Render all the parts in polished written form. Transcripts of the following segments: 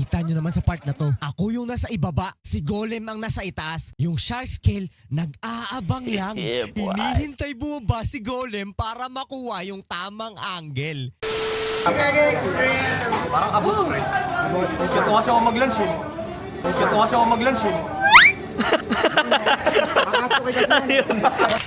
Kita nyo naman sa part na to. Ako yung nasa ibaba, si Golem ang nasa itaas. Yung shark scale, nag-aabang lang. Yeah, boy. Hinihintay bumaba si Golem para makuha yung tamang angle. Parang abot, pre. Ito kasi ako mag-lunch eh. Ito kasi ako mag-lunch eh.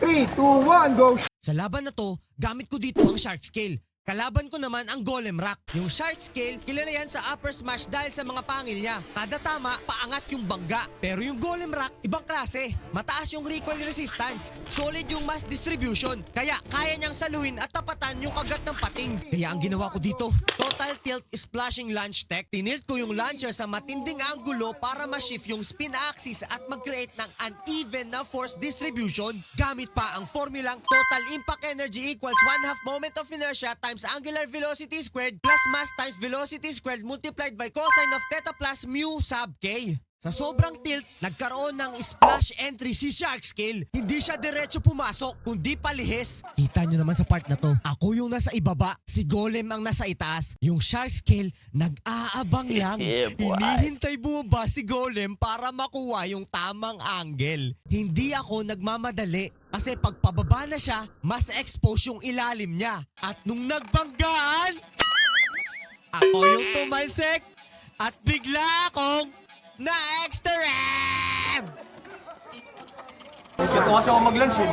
3, 2, 1, go! Sa laban na to, gamit ko dito ang shark scale. Kalaban ko naman ang Golem Rock. Yung shark scale, kilala yan sa upper smash dahil sa mga pangil niya. Kada tama, paangat yung bangga. Pero yung Golem Rock, ibang klase. Mataas yung recoil resistance. Solid yung mass distribution. Kaya kaya niyang saluhin at tapatan yung kagat ng pating. Kaya ang ginawa ko dito, total tilt splashing launch tech. Tinilt ko yung launcher sa matinding angulo para ma-shift yung spin axis at mag-create ng uneven na force distribution. Gamit pa ang formulang total impact energy equals 1/2 moment of inertia times angular velocity squared plus mass times velocity squared multiplied by cosine of theta plus mu sub k. Sa sobrang tilt, nagkaroon ng splash entry si Shark Scale. Hindi siya diretso pumasok, kundi palihis. Kita nyo naman sa part na to. Ako yung nasa ibaba, si Golem ang nasa itaas. Yung Shark Scale, nag-aabang lang. Yeah, boy. Hinihintay bumaba si Golem para makuha yung tamang angle. Hindi ako nagmamadali. Kasi pag pababa na siya, mas expose yung ilalim niya. At nung nagbanggaan, ako yung tumalsik at bigla akong na-extra rev! Ito kasi ako mag-lunch eh.